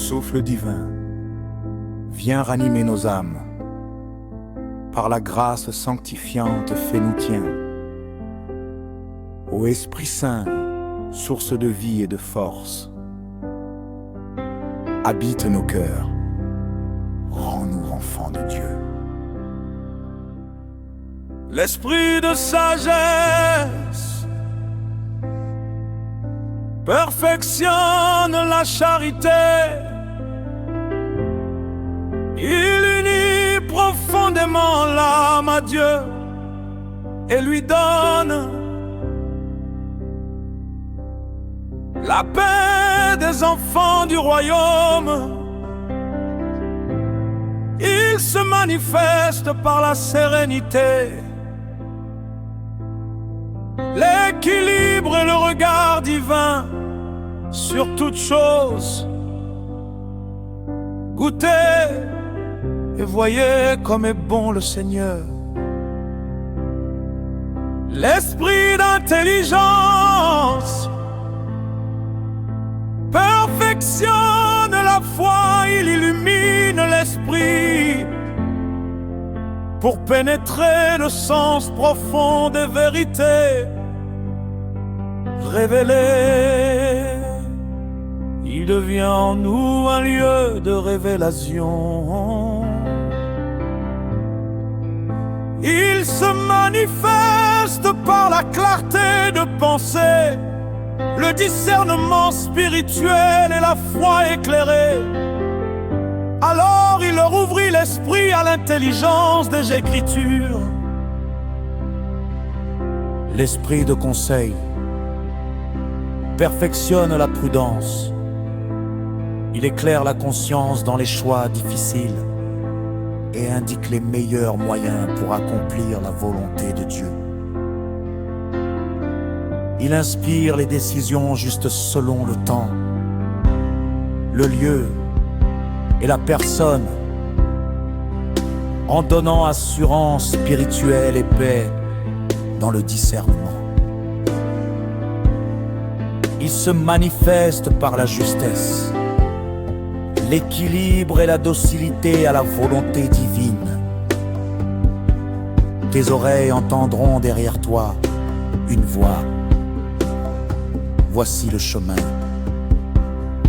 Souffle divin, viens ranimer nos âmes. Par la grâce sanctifiante, fais-nous tiens. Ô Esprit Saint, source de vie et de force, habite nos cœurs, rends-nous enfants de Dieu. L'esprit de sagesse perfectionne la charité. Il unit profondément l'âme à Dieu et lui donne la paix des enfants du royaume. Il se manifeste par la sérénité, l'équilibre et le regard divin sur toute chose. Goûtez et voyez comme est bon le Seigneur. L'esprit d'intelligence perfectionne la foi, il illumine l'esprit pour pénétrer le sens profond des vérités révélées. Il devient en nous un lieu de révélation. Il se manifeste par la clarté de pensée, le discernement spirituel et la foi éclairée. Alors il leur ouvrit l'esprit à l'intelligence des Écritures. L'esprit de conseil perfectionne la prudence. Il éclaire la conscience dans les choix difficiles et indique les meilleurs moyens pour accomplir la volonté de Dieu. Il inspire les décisions justes selon le temps, le lieu et la personne, en donnant assurance spirituelle et paix dans le discernement. Il se manifeste par la justesse, l'équilibre et la docilité à la volonté divine. Tes oreilles entendront derrière toi une voix. Voici le chemin,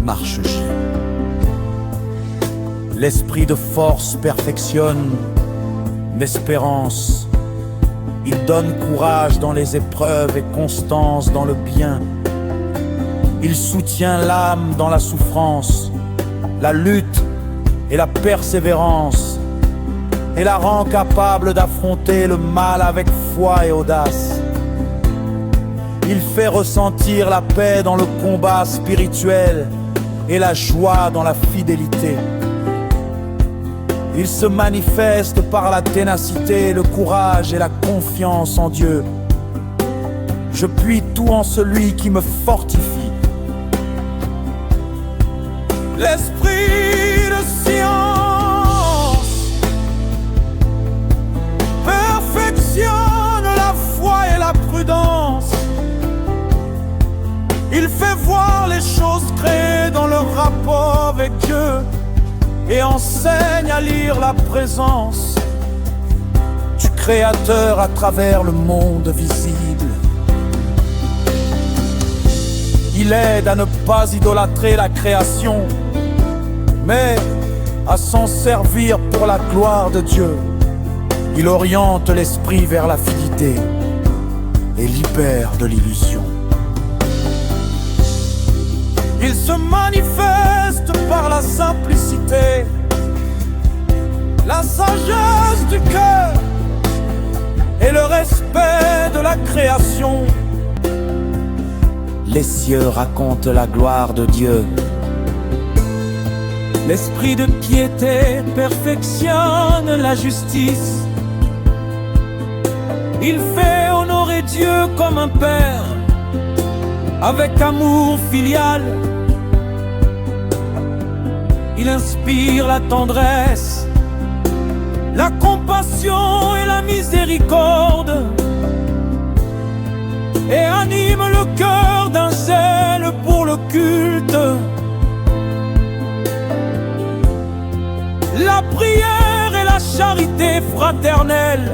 marche-y. L'esprit de force perfectionne l'espérance. Il donne courage dans les épreuves et constance dans le bien. Il soutient l'âme dans la souffrance, la lutte et la persévérance, et la rend capable d'affronter le mal avec foi et audace. Il fait ressentir la paix dans le combat spirituel et la joie dans la fidélité. Il se manifeste par la ténacité, le courage et la confiance en Dieu. Je puis tout en celui qui me fortifie. L'esprit de science perfectionne la foi et la prudence. Il fait voir les choses créées dans leur rapport avec Dieu et enseigne à lire la présence du Créateur à travers le monde visible. Il aide à ne pas idolâtrer la création, mais à s'en servir pour la gloire de Dieu. Il oriente l'esprit vers la fidélité et libère de l'illusion. Il se manifeste par la simplicité, la sagesse du cœur et le respect de la création. Les cieux racontent la gloire de Dieu. L'esprit de piété perfectionne la justice. Il fait honorer Dieu comme un père, avec amour filial. Il inspire la tendresse, la compassion et la miséricorde, et anime le cœur d'un zèle pour le culte. et fraternelle.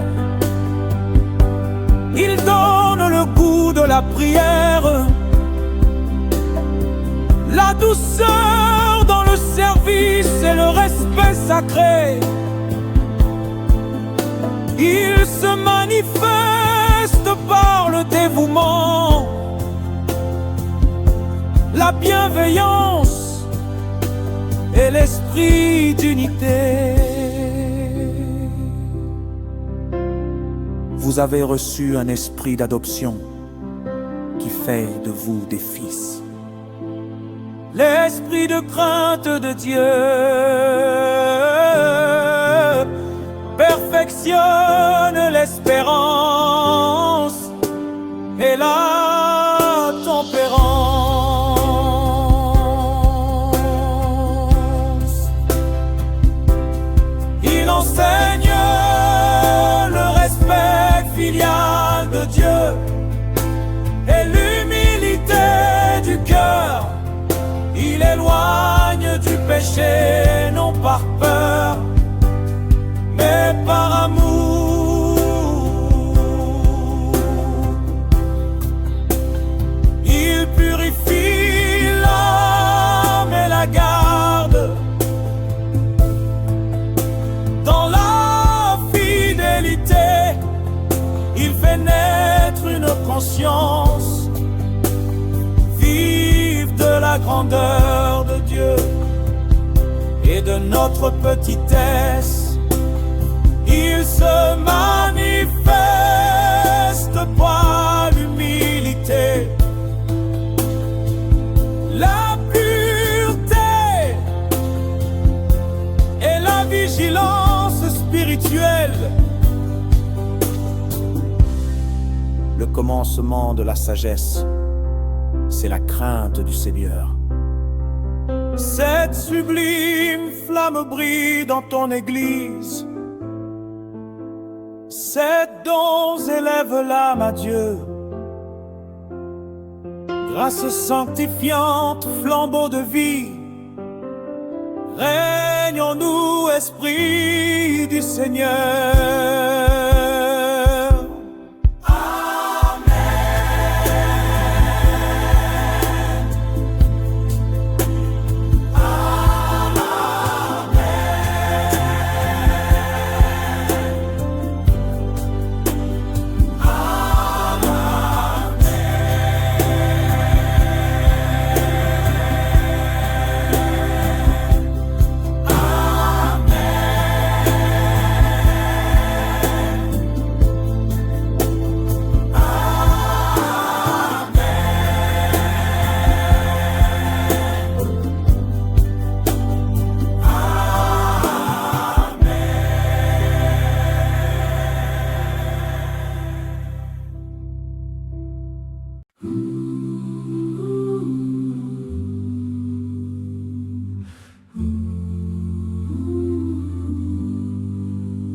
Il donne le goût de la prière, la douceur dans le service et le respect sacré. Il se manifeste par le dévouement, la bienveillance et l'esprit d'unité. Vous avez reçu un esprit d'adoption qui fait de vous des fils. L'esprit de crainte de Dieu perfectionne l'espérance et la tempérance. Il enseigne le respect filial de Dieu et l'humilité du cœur. Il éloigne du péché, non par peur, mais par amour. Il purifie l'âme et la garde dans la fidélité. Il fait naître une conscience vive de la grandeur de Dieu et de notre petitesse. Il se manifeste par l'humilité, la pureté et la vigilance spirituelle. Le commencement de la sagesse, c'est la crainte du Seigneur. Cette sublime flamme brille dans ton église. Ces dons élèvent l'âme à Dieu. Grâce sanctifiante, flambeau de vie, règne en nous, Esprit du Seigneur.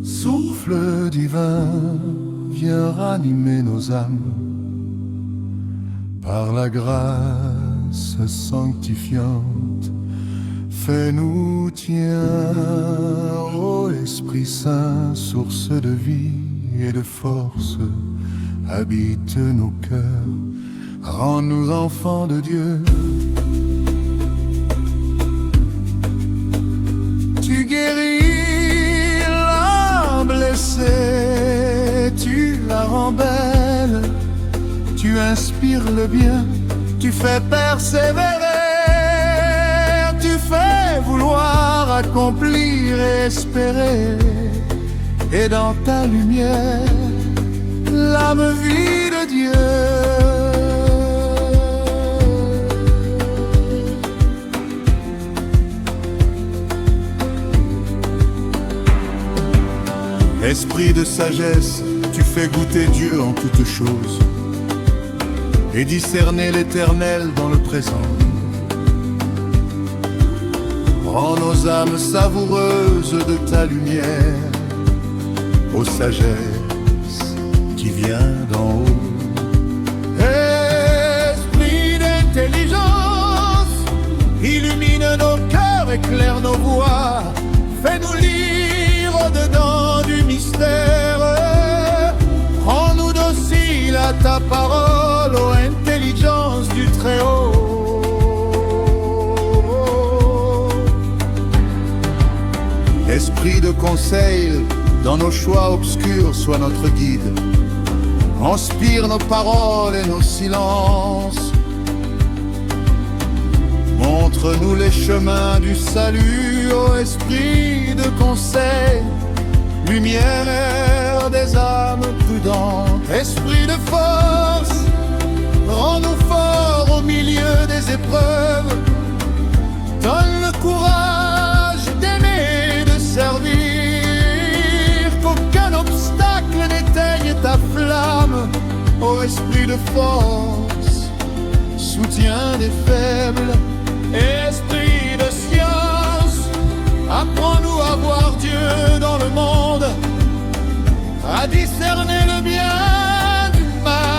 Souffle divin, viens ranimer nos âmes par la grâce sanctifiante. Fais-nous tiens, ô Esprit Saint, source de vie et de force. Habite nos cœurs, rends-nous enfants de Dieu. Tu guéris l'âme blessée, tu la rends belle. Tu inspires le bien, tu fais persévérer. Tu fais vouloir accomplir et espérer. Et dans ta lumière, l'âme vie de Dieu. Esprit de sagesse, tu fais goûter Dieu en toutes choses et discerner l'éternel dans le présent. Rends nos âmes savoureuses de ta lumière, ô sagesse qui vient d'en haut. Esprit d'intelligence, illumine nos cœurs, éclaire nos voies, fais-nous lire au-dedans du mystère conseil dans nos choix obscurs, sois notre guide. Inspire nos paroles et nos silences. Montre-nous les chemins du salut, ô esprit de conseil. Lumière des âmes prudentes, esprit de force, rends-nous forts au milieu des épreuves. Donne le courage d'aimer et de servir, qu'aucun obstacle n'éteigne ta flamme. Ô esprit de force, soutien des faibles, esprit de science, apprends-nous à voir Dieu dans le monde, à discerner le bien du mal.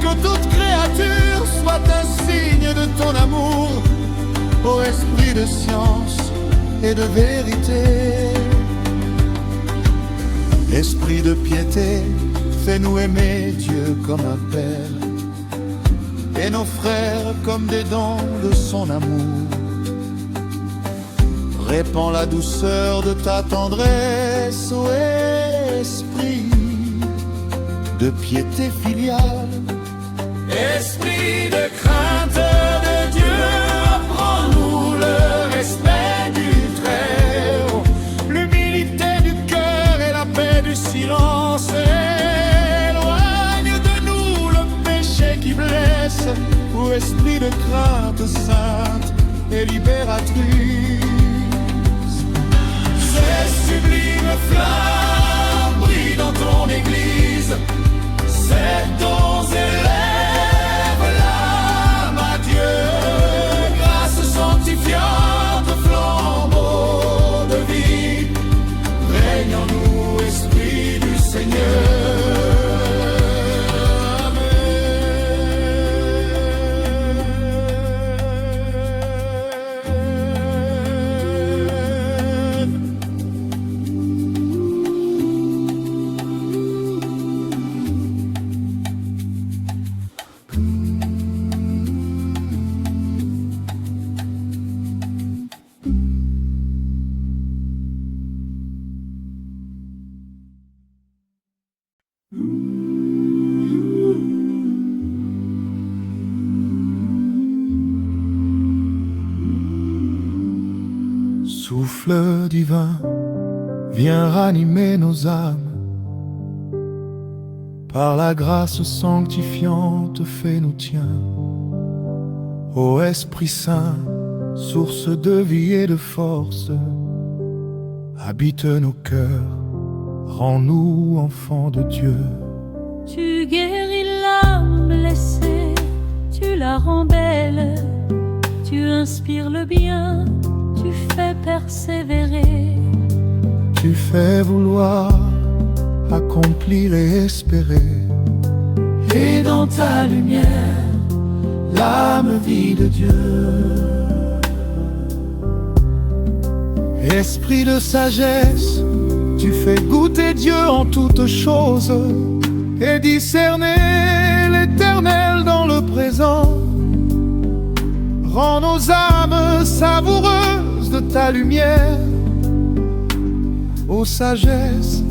Que toute créature soit un signe de ton amour, ô esprit de science et de vérité. Esprit de piété, fais-nous aimer Dieu comme un père, et nos frères comme des dons de son amour. Répands la douceur de ta tendresse, ô esprit de piété filiale. Esprit de crainte de Dieu, apprends-nous le respect du Très-Haut, l'humilité du cœur et la paix du silence. Éloigne de nous le péché qui blesse, ô esprit de crainte sainte et libératrice. Ces sublimes flammes brillent dans ton église, ces dons élèvent l'âme à Dieu. Grâce sanctifiante, flambeau de vie, règne en nous, esprit du Seigneur. Souffle divin, viens ranimer nos âmes. Par la grâce sanctifiante, fais-nous tiens. Ô Esprit Saint, source de vie et de force, habite nos cœurs, rends-nous enfants de Dieu. Tu guéris l'âme blessée, tu la rends belle, tu inspires le bien, tu fais persévérer. Tu fais vouloir accomplir et espérer. Et dans ta lumière, l'âme vit de Dieu. Esprit de sagesse, tu fais goûter Dieu en toutes choses et discerner l'éternel dans le présent. Rends nos âmes savoureuses de ta lumière, ô sagesse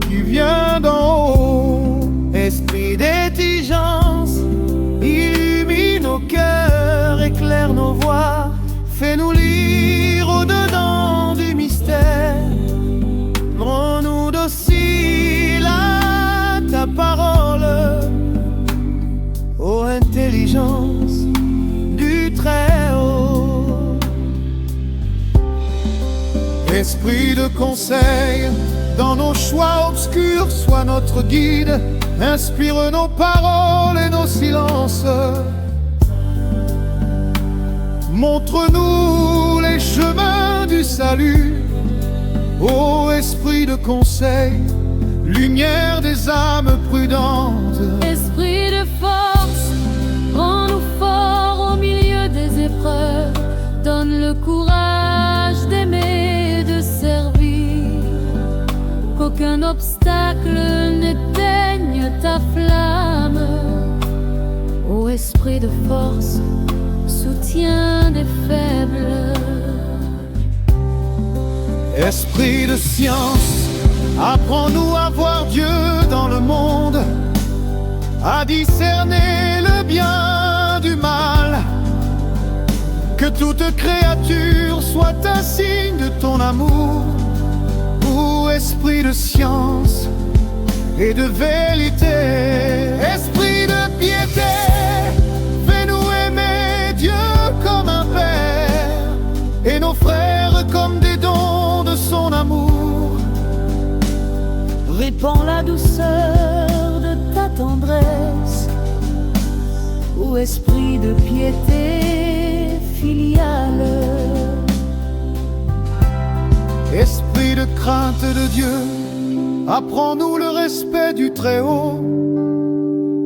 qui vient d'en haut. Esprit d'intelligence, illumine nos cœurs, éclaire nos voies, fais-nous lire au-dedans du mystère. Rends-nous dociles à ta parole, ô intelligence du Très-Haut. Esprit de conseil, dans nos choix obscurs, sois notre guide. Inspire nos paroles et nos silences. Montre-nous les chemins du salut, ô esprit de conseil, lumière des âmes prudentes. Esprit de force, rends-nous forts au milieu des épreuves. Donne le courage d'aimer et de servir, qu'aucun obstacle n'éteigne ta flamme. Ô esprit de force, soutien des faibles. Esprit de science, apprends-nous à voir Dieu dans le monde, à discerner le bien du mal. Que toute créature soit un signe de ton amour. Ô esprit de science et de vérité, esprit de piété, fais-nous aimer Dieu comme un père et nos frères comme des dons de son amour. Répands la douceur de ta tendresse, ô esprit de piété filiale. Esprit de crainte de Dieu, apprends-nous le respect du Très-Haut,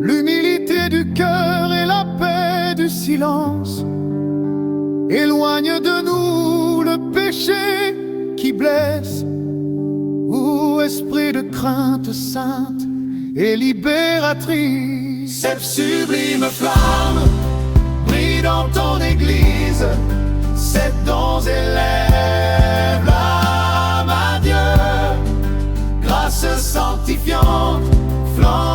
l'humilité du cœur et la paix du silence. Éloigne de nous le péché qui blesse. Ô esprit de crainte sainte et libératrice, cette sublime flamme brille dans ton église, cette dons élève l'âme à Dieu, grâce sanctifiante, flamme